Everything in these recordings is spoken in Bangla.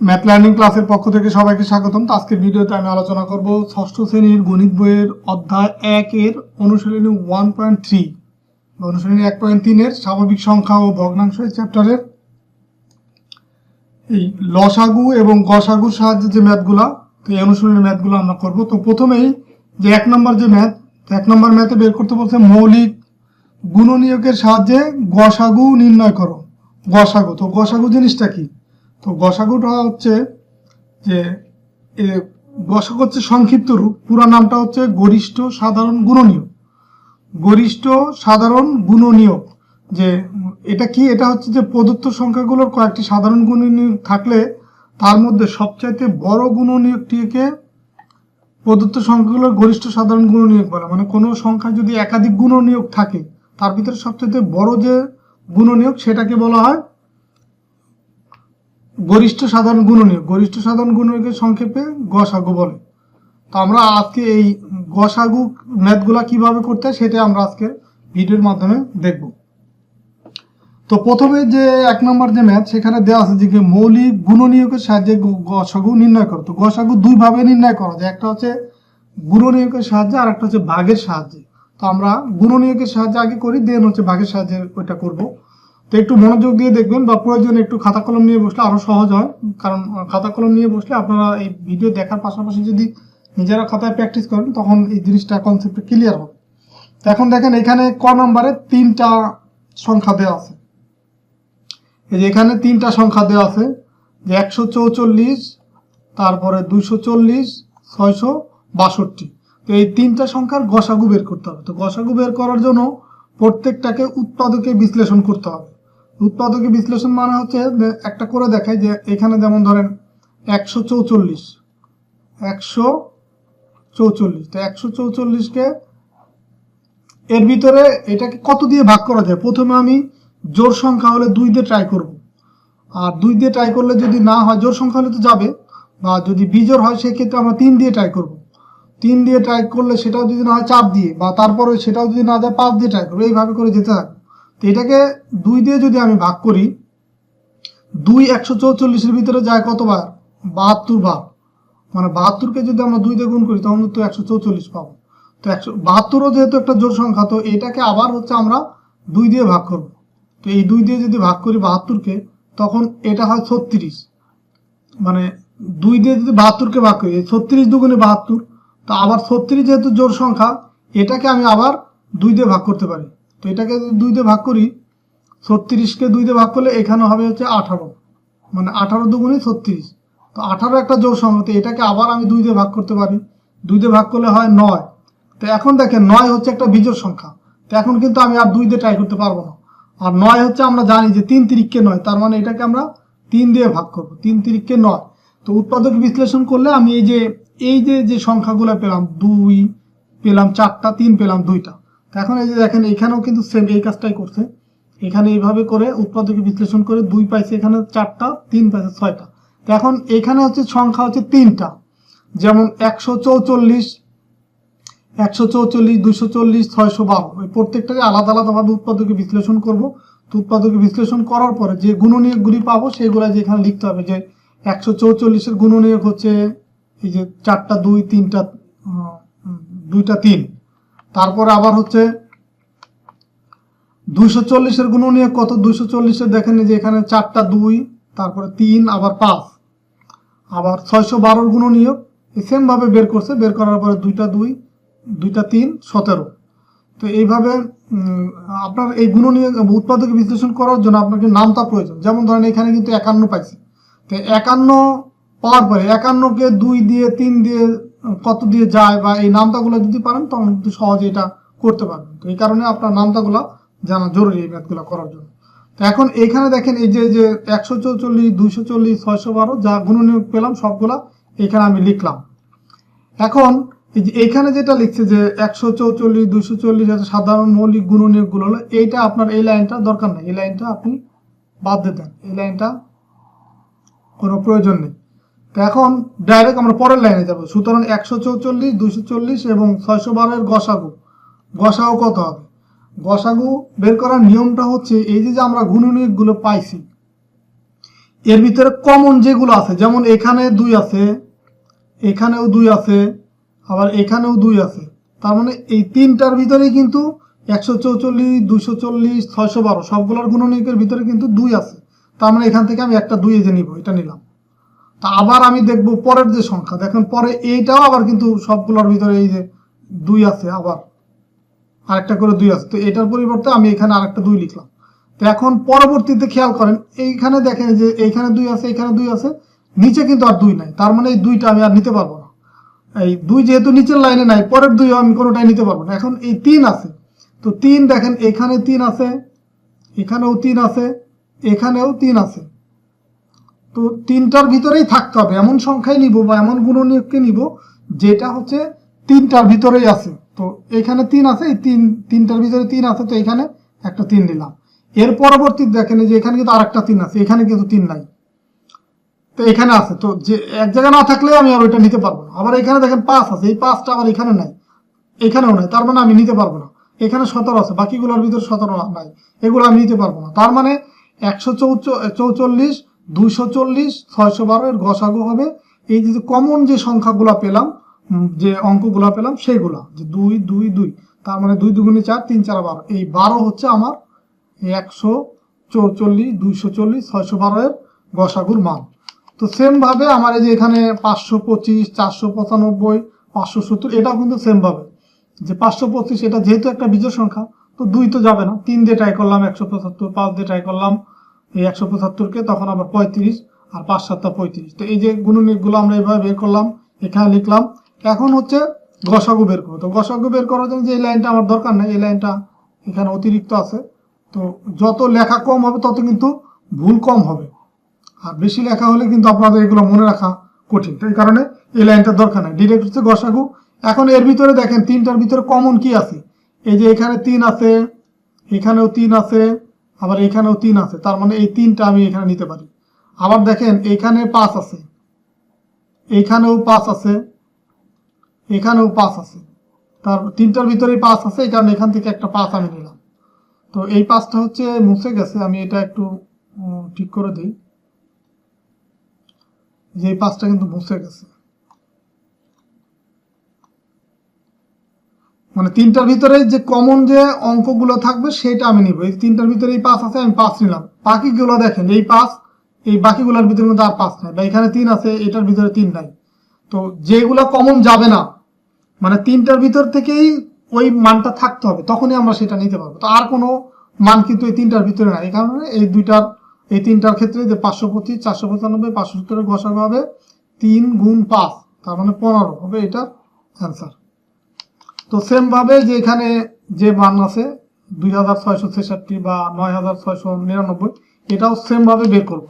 ম্যাথ লার্নিং ক্লাসের পক্ষ থেকে সবাইকে স্বাগতম। তো আজকের ভিডিওতে আমি আলোচনা করব ষষ্ঠ শ্রেণীর গণিত বইয়ের অধ্যায় 1 এর অনুশীলনী 1.3 অনুশীলনী 1.3 এর স্বাভাবিক সংখ্যা ও ভগ্নাংশ চ্যাপ্টারের এই লসাগু এবং গসাগুর সাহায্যে যে ম্যাথগুলা, তো এই অনুশীলনী ম্যাথগুলো আমরা করব। তো প্রথমেই যে 1 নম্বর যে ম্যাথ, 1 নম্বর ম্যাথে বের করতে বলছে মৌলিক গুণনীয়কের সাহায্যে গসাগু নির্ণয় করো। গসাগু, তো গসাগু জিনিসটা কি? তো গসাগুটা হচ্ছে যে গসাগু হচ্ছে সংক্ষিপ্ত রূপ, পুরো নামটা হচ্ছে গরিষ্ঠ সাধারণ গুণনীয়ক। গরিষ্ঠ সাধারণ গুণনীয়ক যে এটা কি? এটা হচ্ছে যে প্রদত্ত সংখ্যাগুলোর কয়েকটি সাধারণ গুণনীয়ক থাকলে তার মধ্যে সবচাইতে বড় গুণনীয়কটিকে প্রদত্ত সংখ্যাগুলোর গরিষ্ঠ সাধারণ গুণনীয়ক বলে। মানে কোনো সংখ্যা যদি একাধিক গুণনীয়ক থাকে তার ভিতরে সবচাইতে বড় যে গুণনীয়ক সেটাকে বলা হয় গরিষ্ঠ সাধারণ গুণনীয়ক। গরিষ্ঠ সাধারণ গুণনীয়কের সংক্ষেপে গসাগু বলে। তো আমরা আজকে এই গসাগু ম্যাথগুলা কিভাবে করতে হয় সেটা আমরা আজকে ভিডিওর মাধ্যমে দেখব। তো প্রথমে যে 1 নম্বর যে ম্যাথ, সেখানে দেওয়া আছে যে মৌলিক গুণনীয়কের সাহায্যে গসাগু নির্ণয় করো। তো গসাগু দুইভাবে নির্ণয় করা যায়, একটা হচ্ছে গুণনীয়কের সাহায্যে আর একটা হচ্ছে ভাগের সাহায্যে। তো আমরা গুণনীয়কের সাহায্যে আগে করি, দেন হচ্ছে ভাগের সাহায্যে ওইটা করব। তো একটু মনোযোগ দিয়ে দেখবেন বা প্রয়োজনে একটু খাতা কলম নিয়ে বসলে আরো সহজ হয়, কারণ খাতা কলম নিয়ে বসলে আপনারা এই ভিডিও দেখার পাশাপাশি যদি নিজেরা খাতায় প্র্যাকটিস করেন তখন এই জিনিসটা কনসেপ্টটা ক্লিয়ার হবে। তো এখন দেখেন এখানে ক নম্বরে 3টা সংখ্যা দেওয়া আছে। এই যে এখানে 3টা সংখ্যা দেওয়া আছে যে 144, তারপরে 240, 662। তো এই 3টা সংখ্যার গসাগু বের করতে হবে। তো গসাগু বের করার জন্য প্রত্যেকটাকে উৎপাদকে বিশ্লেষণ করতে হবে। উৎপাদকে বিশ্লেষণ মানে হচ্ছে একটা করে দেখাই যে এখানে যেমন ধরেন 144, তো 144কে এর ভিতরে এটাকে কত দিয়ে ভাগ করা যায়? প্রথমে আমি জোড় সংখ্যা হলে 2 দিয়ে ট্রাই করব, আর 2 দিয়ে ট্রাই করলে যদি না হয়, জোড় সংখ্যা হলে তো যাবে, বা যদি বিজোড় হয় সেক্ষেত্রে আমরা 3 দিয়ে ট্রাই করব। 3 দিয়ে ট্রাই করলে সেটাও যদি না হয় 4 দিয়ে, বা তারপরে সেটাও যদি না যায় 5 দিয়ে ট্রাই করবো, এইভাবে করে যেতে থাকবে। তো এটাকে 2 দিয়ে যদি আমি ভাগ করি, 2 144-এর ভিতরে যায় কতবার? 72 বার। মানে 72কে যদি আমরা 2 দিয়ে গুণ করি তখন তো 144 পাবো। তো 172ও যেহেতু একটা জোড় সংখ্যা, তো এটাকে আবার হচ্ছে আমরা 2 দিয়ে ভাগ করব। তো এই 2 দিয়ে যদি ভাগ করি 72কে, তখন এটা হয় 36। মানে 2 দিয়ে যদি 72কে ভাগ করি, 36 দুগুণে 72, তো আবার 36 যেহেতু জোড় সংখ্যা, এটাকে আমি আবার 2 দিয়ে ভাগ করতে পারি। তো এটাকে যদি 2 দিয়ে ভাগ করি, 36কে 2 দিয়ে ভাগ করলে এখানে হবে হচ্ছে 18, মানে 18 দুগুণে 36। তো 18 একটা জোড় সংখ্যা, তো এটাকে আবার আমি 2 দিয়ে ভাগ করতে পারি। 2 দিয়ে ভাগ করলে হয় 9। তো এখন দেখেন 9 হচ্ছে একটা বিজোড় সংখ্যা। তো এখন কিন্তু আমি আর 2 দিয়ে ট্রাই করতে পারবো না। আর 9 হচ্ছে আমরা জানি যে 3 তিরিককে 9, তার মানে এটাকে আমরা 3 দিয়ে ভাগ করবো। 3 তিরিককে 9। তো উৎপাদক বিশ্লেষণ করলে আমি এই যে সংখ্যাগুলো পেলাম, 2 পেলাম 4টা, 3 পেলাম 2টা। তো এখন এই যে দেখেন এখানেও কিন্তু সেম এই কাজটাই করছে। এখানে এইভাবে করে উৎপাদক বিশ্লেষণ করে 2 পাইছে এখানে 4টা, 3 পাইছে 6টা। তো এখন এখানে হচ্ছে সংখ্যা হচ্ছে 3টা, যেমন 144, 240, 612, এই প্রত্যেকটাকে আলাদা আলাদাভাবে উৎপাদকে বিশ্লেষণ করব। তো উৎপাদকে বিশ্লেষণ করার পরে যে গুণনীয়কগুলি পাবো সেগুলো যে এখানে লিখতে হবে যে 144-এর গুণনীয়ক হচ্ছে এই যে 4টা 2, 3টা 2টা 3। তারপরে আবার হচ্ছে 240-এর গুণনীয়ক কত? 240-এর দেখেন যে এখানে 4টা 2, তারপরে 3, আবার 5। আবার 612-এর গুণনীয়ক সেম ভাবে বের করছে, বের করার পরে 2টা 2, 2টা 3, 17। তো এইভাবে আপনার এই গুণনীয়ক উৎপাদক বিশ্লেষণ করার জন্য আপনাকে নামতা প্রয়োজন। যেমন ধরেন এখানে কিন্তু 51 পাইছে। তো 51 পাওয়ার পরে 51কে 2 দিয়ে 3 দিয়ে কত দিয়ে যায়, বা এই নামতাগুলো যদি পারেন তখন কিন্তু সহজে এটা করতে পারবেন। তো এই কারণে আপনার নামতাগুলো জানা জরুরি এই ম্যাথগুলো করার জন্য। তো এখন এখানে দেখেন এই যে 144, 240, 612 যা গুণনীয়ক পেলাম সবগুলা এখানে আমি লিখলাম। এখন এইখানে যেটা লিখছে যে 144, 240 এটা সাধারণ মৌলিক গুণনীয়কগুলো হলো, এইটা আপনার এই লাইনটা দরকার নেই, এই লাইনটা আপনি বাদ দিয়ে দেন, এই লাইনটা কোনো প্রয়োজন নেই। তো এখন ডাইরেক্ট আমরা পরের লাইনে যাব। সুতরাং 144, 240 এবং 612-এর গসাগু কত হবে? গসাগু বের করার নিয়মটা হচ্ছে এই যে আমরা গুণনীয়কগুলো পাইছি, এর ভিতরে কমন যেগুলো আছে, যেমন এখানে 2 আছে, এখানেও 2 আছে, আবার এখানেও 2 আছে, তার মানে এই তিনটার ভিতরেই কিন্তু 144, 240, 612 সবগুলোর গুণনীয়কের ভিতরে কিন্তু 2 আছে। তার মানে এখান থেকে আমি একটা 2 যে নিব, এটা নিলাম। তা আবার আমি দেখব পরের যে সংখ্যা, দেখেন পরে এইটাও আবার কিন্তু সবগুলোর ভিতরে এই যে 2 আছে, আবার আরেকটা করে 2 আছে। তো এটার পরিবর্তে আমি এখানে আরেকটা 2 লিখলাম। তো এখন পরবর্তীতে খেয়াল করেন, এইখানে দেখেন যে এইখানে 2 আছে, এখানে 2 আছে, নিচে কিন্তু আর 2 নাই। তার মানে এই 2টা আমি আর নিতে পারবো না। এই 2 যেহেতু নিচের লাইনে নাই, পরের 2 আমি কোনোটাই নিতে পারবো না। এখন এই 3 আছে, তো 3 দেখেন এখানে 3 আছে, এখানেও 3 আছে, এখানেও 3 আছে। তো তিনটার ভিতরেই থাকতে হবে, এমন সংখ্যাই নিব বা এমন গুণনীয়ককে নিব যেটা হচ্ছে তিনটার ভিতরেই আছে। তো এখানে 3 আছে, এই তিনটার ভিতরে 3 আছে, তো এখানে একটা 3 নিলাম। এর পরবর্তী দেখেন যে এখানে কিন্তু আরেকটা 3 আছে, এখানে কিন্তু 3 নাই, তো এখানে আছে। তো যে এক জায়গায় না থাকলে আমি আর ওইটা নিতে পারবো না। আবার এখানে দেখেন 5 আছে, এই 5টা আবার এখানে নাই, এখানেও নাই, তার মানে আমি নিতে পারবো না। এখানে 17 আছে, বাকিগুলোর ভিতরে 17 নাই, এগুলো আমি নিতে পারবো না। তার মানে 144, 240, 612 এর গসাগু হবে এই যে কমন যে সংখ্যাগুলো পেলাম, যে অঙ্কগুলো পেলাম সেগুলা, যে 2 2 2, তার মানে 2 2 4, 3 4 12, এই 12 হচ্ছে আমার 144, 240, 612 এর গসাগুর মান। তো সেম ভাবে আমার এই যে এখানে 525, 495, 570, এটাও কিন্তু সেম ভাবে যে 525, এটা যেহেতু একটা বিজোড় সংখ্যা, তো 2 তো যাবে না, 3 দিয়ে ট্রাই করলাম 175, 5 দিয়ে ট্রাই করলাম এই 175 কে, তখন আবার 35, আর 5 7 35। তো এই যে গুণনীয়কগুলো আমরা এইভাবে বের করলাম, এখানে লিখলাম। এখন হচ্ছে গসাগু বের করবো। তো গসাগু বের করার জন্য যে এই লাইনটা আমার দরকার নেই, এই লাইনটা এখানে অতিরিক্ত আছে। তো যত লেখা কম হবে তত কিন্তু ভুল কম হবে, আর বেশি লেখা হলে কিন্তু আপনাদের এগুলো মনে রাখা কঠিন। তো এই কারণে এই লাইনটার দরকার নেই, ডিরেক্ট হচ্ছে গসাগু। এখন এর ভিতরে দেখেন তিনটার ভিতরে কমন কি আছে, এই যে এখানে 3 আছে, এখানেও 3 আছে, আবার এখানেও 3 আছে, তার মানে এই 3টা আমি এখানে নিতে পারি। আবার দেখেন এখানে 5 আছে, এখানেও 5 আছে, এখানেও 5 আছে, তার তিনটার ভিতরে 5 আছে, এই কারণে এখান থেকে একটা 5 আমি নিলাম। তো এই 5টা হচ্ছে মুছে গেছে, আমি এটা একটু ঠিক করে দিই, যে এই 5টা কিন্তু মুছে গেছে। মানে তিনটার ভিতরে যে কমন যে অঙ্কগুলো থাকবে সেটা আমি নিব। এই তিনটার ভিতরে এই 5 আছে, আমি 5 নিলাম। বাকিগুলো দেখেন এই 5, এই বাকিগুলোর ভিতরে কিন্তু আর 5 নাই, বা এখানে 3 আছে, এটার ভিতরে 3 নাই। তো যেগুলো কমন যাবে না, মানে তিনটার ভিতর থেকেই ওই মানটা থাকতে হবে, তখনই আমরা সেটা নিতে পারবো। তো আর কোনো মান কিন্তু এই তিনটার ভিতরে নাই, এই কারণে এই তিনটার ক্ষেত্রে যে 525, 495, 570 গসাগু হবে 3 গুণ 5, তার মানে 15 হবে এটার অ্যান্সার। তো সেম ভাবে যে এখানে যে মান আছে 2666 বা 9699, এটাও সেম ভাবে বের করব।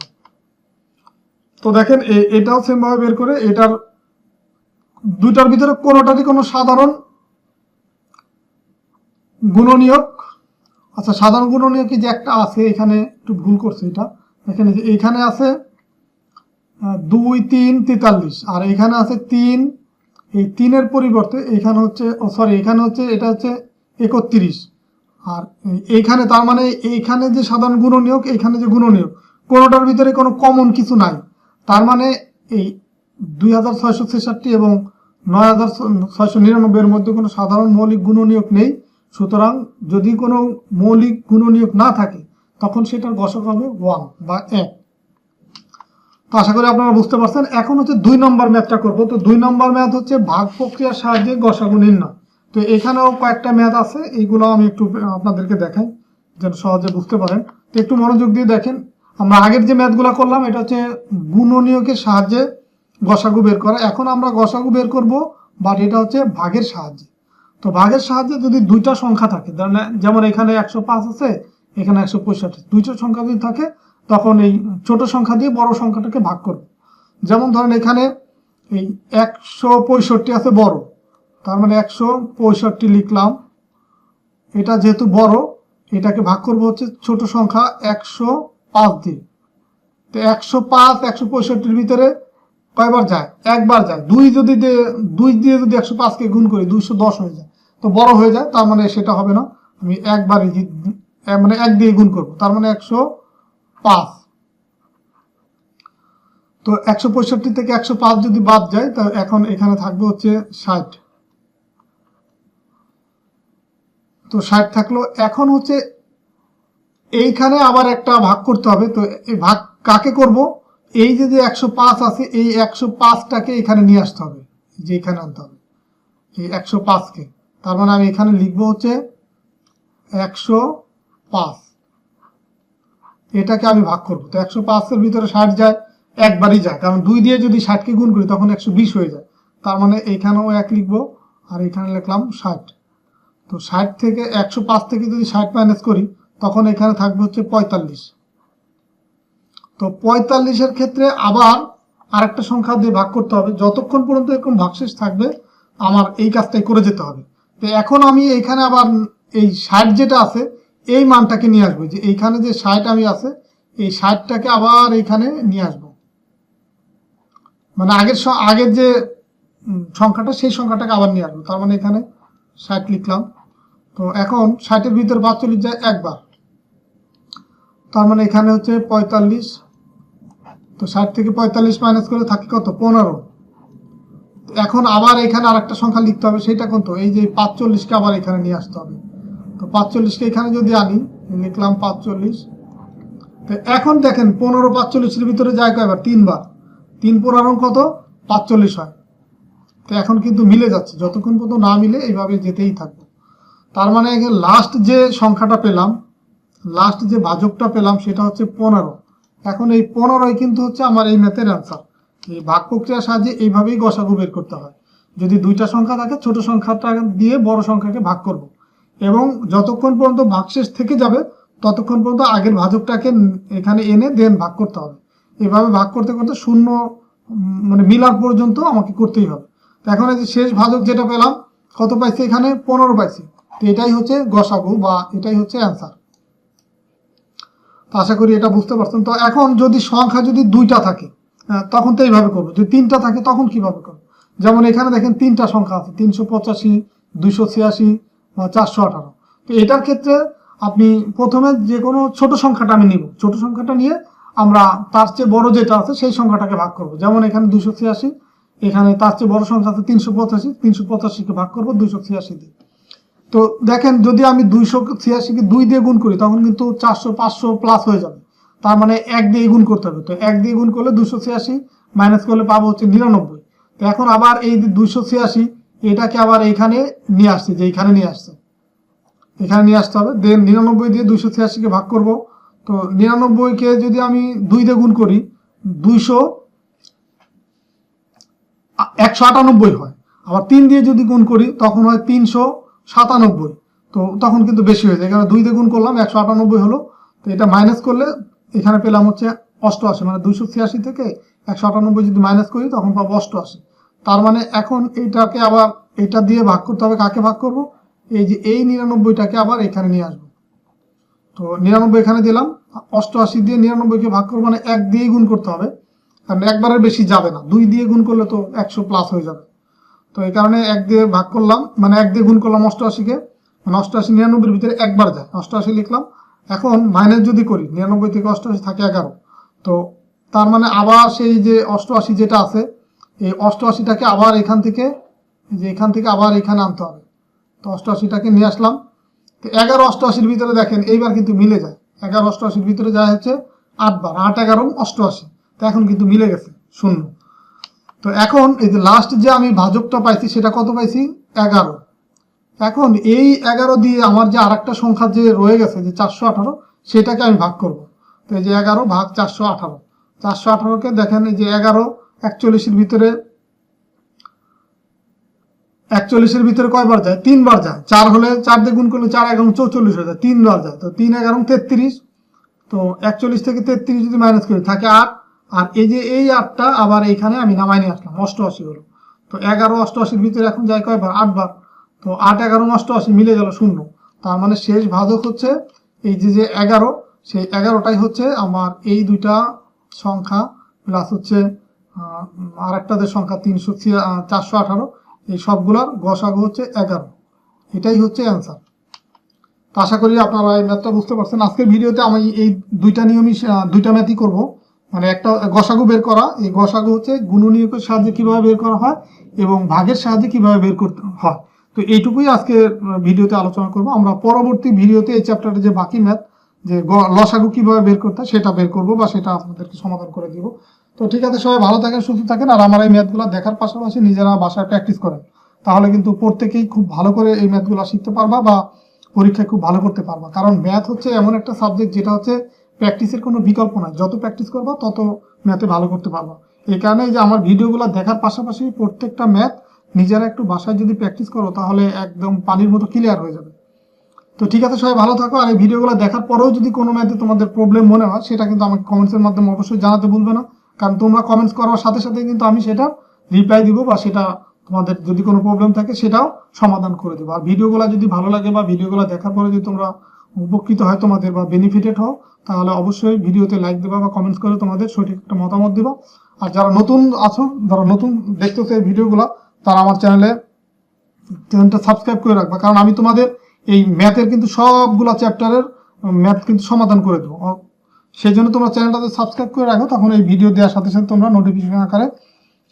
তো দেখেন এটাও সেম ভাবে বের করে, এটার দুইটার ভিতরে কোনোটারই কোনো সাধারণ গুণনীয়ক, আচ্ছা সাধারণ গুণনীয়ক যে একটা আছে, এখানে একটু ভুল করছে, এটা দেখেন এখানে আছে 2 3 43, আর এখানে আছে 3, এই 3-এর পরিবর্তে এখানে হচ্ছে এখানে হচ্ছে এটা হচ্ছে 31, আর এইখানে তার মানে এইখানে যে সাধারণ গুণনীয়ক, এইখানে যে গুণনীয়ক, কোনোটার ভিতরে কোনো কমন কিছু নাই। তার মানে এই 2666 এবং 9699 এর মধ্যে কোনো সাধারণ মৌলিক গুণনীয়ক নেই। সুতরাং যদি কোনো মৌলিক গুণনীয়ক না থাকে, তখন সেটার গসাগু হবে 1 বা 1। তো আশা করি আপনারা বুঝতে পারছেন। এখন হচ্ছে 2 নম্বর ম্যাথটা করবো। তো 2 নম্বর ম্যাথ হচ্ছে ভাগ প্রক্রিয়ার সাহায্যে গসাগু নির্ণয়। তো এখানেও কয়েকটা ম্যাথ আছে, এইগুলো আমি একটু আপনাদেরকে দেখাই যেন সহজে বুঝতে পারেন। তো একটু মনোযোগ দিয়ে দেখেন, আমরা আগের যে ম্যাথগুলো করলাম এটা হচ্ছে গুণনীয়কের সাহায্যে গসাগু বের করা। এখন আমরা গসাগু বের করব, বাট এটা হচ্ছে ভাগের সাহায্যে। তো ভাগের সাহায্যে যদি দুইটা সংখ্যা থাকে, যেমন এখানে 105 আছে, এখানে 165, দুইটা সংখ্যা যদি থাকে, তখন এই ছোট সংখ্যা দিয়ে বড় সংখ্যাটাকে ভাগ করব। যেমন ধরেন এখানে এই 165 আছে বড়, তার মানে 165 লিখলাম, এটা যেহেতু বড়, এটাকে ভাগ করব হচ্ছে ছোট সংখ্যা 105 দিয়ে। তো 105 165-র ভিতরে কয়বার যায়? একবার যায়। 2 দিয়ে যদি 105-কে গুণ করি 210 হয়ে যায়, তো বড় হয়ে যায়, তার মানে সেটা হবে না, আমি একবারই মানে 1 দিয়ে গুণ করব, তার মানে 105। তো 165 থেকে 105 যদি বাদ যায় তা এখন এখানে থাকবে হচ্ছে 60। তো 60 থাকলো। এখন হচ্ছে এইখানে আবার একটা ভাগ করতে হবে। তো এই ভাগ কাকে করব? এই যে 105 আছে, এই 105টাকে এখানে নিয়ে আসতে হবে, যে এখানে আনতে হবে এই 105কে। তার মানে আমি এখানে লিখবো হচ্ছে 105, এটাকে আমি ভাগ করবো। তো 105-এর ভিতরে 60 যায়, একবারই যায়, কারণ 2 দিয়ে যদি 60কে গুণ করি তখন 120 হয়ে যায়। তার মানে এইখানেও 1 লিখবো, আর এখানে লিখলাম 60। তো 60 থেকে 105 থেকে যদি 60 মাইনাস করি তখন এখানে থাকবে হচ্ছে 45। তো 45-এর ক্ষেত্রে আবার আরেকটা সংখ্যা দিয়ে ভাগ করতে হবে। যতক্ষণ পর্যন্ত এরকম ভাগশেষ থাকবে আমার এই কাজটাই করে যেতে হবে। তো এখন আমি এইখানে আবার এই 60 যেটা আছে এই মানটাকে নিয়ে আসবো, যে এইখানে যে 60 আমি আছে এই 60টাকে আবার এইখানে নিয়ে আসবো, মানে আগের যে সংখ্যাটা সেই সংখ্যাটাকে আবার নিয়ে আসবো। তার মানে এখানে 60 লিখলাম। তো এখন 60-এর ভিতরে 45 যায় একবার, তার মানে এখানে হচ্ছে 45। তো 60 থেকে 45 মাইনাস করে থাকে কত? 15। এখন আবার এখানে আরেকটা সংখ্যা লিখতে হবে, সেটা কত? এই যে 45কে আবার এখানে নিয়ে আসতে হবে। তো 45কে এখানে যদি আনি, লিখলাম 45। তো এখন দেখেন 15 45-এর ভিতরে যায় কয়বার? 3 বার। 3 15 কত? 45 হয়। তো এখন কিন্তু মিলে যাচ্ছে, যতক্ষণ পর্যন্ত না মিলে এইভাবে যেতেই থাকবো। তার মানে লাস্ট যে সংখ্যাটা পেলাম, লাস্ট যে ভাজকটা পেলাম সেটা হচ্ছে 15। এখন এই 15ই কিন্তু হচ্ছে আমার এই ম্যাথের অ্যান্সার। এই ভাগ প্রক্রিয়ার সাহায্যে এইভাবেই গসাগু বের করতে হয়। যদি দুইটা সংখ্যা থাকে, ছোট সংখ্যাটা দিয়ে বড় সংখ্যাকে ভাগ করব, এবং যতক্ষণ পর্যন্ত ভাগশেষ থেকে যাবে ততক্ষণ পর্যন্ত আগের ভাজকটাকে এখানে এনে দেন ভাগ করতে হবে। এভাবে ভাগ করতে করতে শূন্য মানে মিলার পর্যন্ত আমাকে করতেই হবে। তো এখন এই যে শেষ ভাজক যেটা পেলাম, কত পাইছি? এখানে 15 পাইছি। তো এটাই হচ্ছে গসাগু বা এটাই হচ্ছে অ্যান্সার। তো আশা করি এটা বুঝতে পারছেন। তো এখন যদি সংখ্যা যদি দুইটা থাকে তখন তো এইভাবে করবো, যদি 3টা থাকে তখন কিভাবে করবো? যেমন এখানে দেখেন 3টা সংখ্যা আছে, 385, 286 বা 418। তো এটার ক্ষেত্রে আপনি প্রথমে যে কোনো ছোট সংখ্যাটা আমি নিব, ছোট সংখ্যাটা নিয়ে আমরা তার চেয়ে বড় যেটা আছে সেই সংখ্যাটাকে ভাগ করব। যেমন এখানে 286, এখানে তার চেয়ে বড় সংখ্যা আছে 385, 385কে ভাগ করবো 286 দিয়ে। তো দেখেন যদি আমি 286কে 2 দিয়ে গুণ করি তখন কিন্তু 400 500 প্লাস হয়ে যাবে। তার মানে 1 দিয়ে গুণ করতে হবে। তো 1 দিয়ে গুণ করলে 286 মাইনাস করলে পাবো হচ্ছে 99। তো এখন আবার এই 286 এটাকে আবার এইখানে নিয়ে আসছে, যে এইখানে নিয়ে আসছে, এখানে নিয়ে আসতে হবে। দেন 99 দিয়ে 286কে ভাগ করব। তো 99কে যদি আমি 2 দিয়ে গুণ করি 198 হয়। আবার 3 দিয়ে যদি গুণ করি তখন হয় 397। তো তখন কিন্তু বেশি হয়ে যায়, কারণ 2 দিয়ে গুণ করলাম 198 হলো। তো এটা মাইনাস করলে এখানে পেলাম হচ্ছে 88, মানে 286 থেকে 198 যদি মাইনাস করি তখন পাবো 88। তার মানে এখন এইটাকে আবার এটা দিয়ে ভাগ করতে হবে। কাকে ভাগ করব? এই যে এই 99টাকে আবার এখানে নিয়ে আসবো। তো 99 এখানে দিলাম, 88 দিয়ে 99কে ভাগ করবো, মানে 1 দিয়ে গুণ করতে হবে, কারণ একবারের বেশি যাবে না। 2 দিয়ে গুণ করলে তো 100 প্লাস হয়ে যাবে। তো এই কারণে 1 দিয়ে ভাগ করলাম, মানে 1 দিয়ে গুণ করলাম 88কে, মানে 88 99-এর ভিতরে একবার যায়, 88 লিখলাম। এখন মাইনাস যদি করি 99 থেকে 88 থাকে 11। তো তার মানে আবার সেই যে 88 যেটা আছে এই 88টাকে আবার এখান থেকে আবার এখানে আনতে হবে। তো 88টাকে নিয়ে আসলাম। তো 11 88-র ভিতরে দেখেন এইবার কিন্তু মিলে যায়। 11 88-র ভিতরে যায় হচ্ছে 8 বার, 8 11 88। তো এখন কিন্তু মিলে গেছে 0। তো এখন এই যে লাস্ট যে আমি ভাজকটা পাইছি সেটা কত পাইছি? 11। এখন এই 11 দিয়ে আমার যে আরেকটা সংখ্যা যে রয়ে গেছে যে 418, সেটাকে আমি ভাগ করব। তো এই যে 11 ভাগ 418, 418কে দেখেন এই যে 11 41-এর ভিতরে 41-এর ভিতরে কয়বার যায়? 3 বার যায়। 4 হলে 4 দিয়ে গুণ করলে 4 11 44 হয়ে যায়, 3 বার যায়। তো 3 11 33। তো 41 থেকে 33 যদি মাইনাস করি থাকে 8। আর এই যে এই 8টা আবার এইখানে আমি নামাই নিয়ে আসলাম, 88 হলো। তো 11 88-র ভিতরে এখন যায় কয়বার? 8 বার। তো 8 11 88 মিলে গেল 0। তার মানে শেষ ভাজক হচ্ছে এই যে 11, সেই 11টাই হচ্ছে আমার এই দুইটা সংখ্যা প্লাস হচ্ছে আরেকটাদের সংখ্যা 418, এই সবগুলার গসাগু হচ্ছে 11। এটাই হচ্ছে অ্যান্সার। তো আশা করি আপনারা এই ম্যাথটা বুঝতে পারছেন। আজকের ভিডিওতে আমি এই দুইটা নিয়মই দুইটা ম্যাথই করব। মানে একটা গসাগু বের করা, এই গসাগু হচ্ছে গুণনীয়কের সাহায্যে কিভাবে বের করা হয় এবং ভাগের সাহায্যে কিভাবে বের করতে হয়। তো এইটুকুই আজকে ভিডিওতে আলোচনা করব। আমরা পরবর্তী ভিডিওতে এই চ্যাপ্টারের যে বাকি ম্যাথ, যে লসাগু কিভাবে বের করতে হয় সেটা বের করব বা সেটা আপনাদেরকে সমাধান করে দিব। তো ঠিক আছে, সবাই ভালো থাকেন, সুস্থ থাকেন, আর আমার এই ম্যাথগুলো দেখার পাশাপাশি নিজেরা বাসায় প্র্যাকটিস করেন, তাহলে কিন্তু প্রত্যেকেই খুব ভালো করে এই ম্যাথগুলো শিখতে পারবা বা পরীক্ষায় খুব ভালো করতে পারবা। কারণ ম্যাথ হচ্ছে এমন একটা সাবজেক্ট যেটা হচ্ছে প্র্যাকটিসের কোনো বিকল্প নাই, যত প্র্যাকটিস করবা তত ম্যাথে ভালো করতে পারবা। এই কারণে যে আমার ভিডিওগুলো দেখার পাশাপাশি প্রত্যেকটা ম্যাথ নিজেরা একটু বাসায় যদি প্র্যাকটিস করো তাহলে একদম পানির মতো ক্লিয়ার হয়ে যাবে। তো ঠিক আছে, সবাই ভালো থাকো, আর এই ভিডিওগুলো দেখার পরেও যদি কোনো ম্যাথে তোমাদের প্রবলেম মনে হয় সেটা কিন্তু আমাকে কমেন্টসের মাধ্যমে অবশ্যই জানাতে ভুলবে না, কারণ তোমরা কমেন্টস করার সাথে সাথে কিন্তু আমি সেটা রিপ্লাই দিব বা সেটা তোমাদের যদি কোনো প্রবলেম থাকে সেটাও সমাধান করে দেবো। আর ভিডিওগুলো যদি ভালো লাগে বা ভিডিওগুলো দেখার পরে যদি তোমরা উপকৃত হয় তোমাদের বা বেনিফিটেড হও, তাহলে অবশ্যই ভিডিওতে লাইক দেবা বা কমেন্টস করে তোমাদের সঠিক একটা মতামত দিবা। আর যারা নতুন আছো, যারা নতুন দেখতেছো এই ভিডিওগুলো, তারা আমার চ্যানেলটা সাবস্ক্রাইব করে রাখবা, কারণ আমি তোমাদের এই ম্যাথের কিন্তু সবগুলা চ্যাপ্টারের ম্যাথ কিন্তু সমাধান করে দেবো। সেই জন্য তোমরা চ্যানেলটাতে সাবস্ক্রাইব করে রাখো, তখন এই ভিডিও দেওয়ার সাথে সাথে তোমরা নোটিফিকেশন আকারে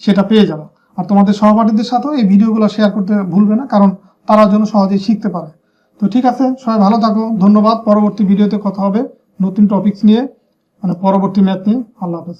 সেটা পেয়ে যাবে। আর তোমাদের সহপাঠীদের সাথেও এই ভিডিওগুলো শেয়ার করতে ভুলবে না, কারণ তারা যেন সহজেই শিখতে পারে। তো ঠিক আছে, সবাই ভালো থাকো, ধন্যবাদ। পরবর্তী ভিডিওতে কথা হবে নতুন টপিকস নিয়ে, মানে পরবর্তী ম্যাথ নিয়ে। আল্লাহ হাফেজ।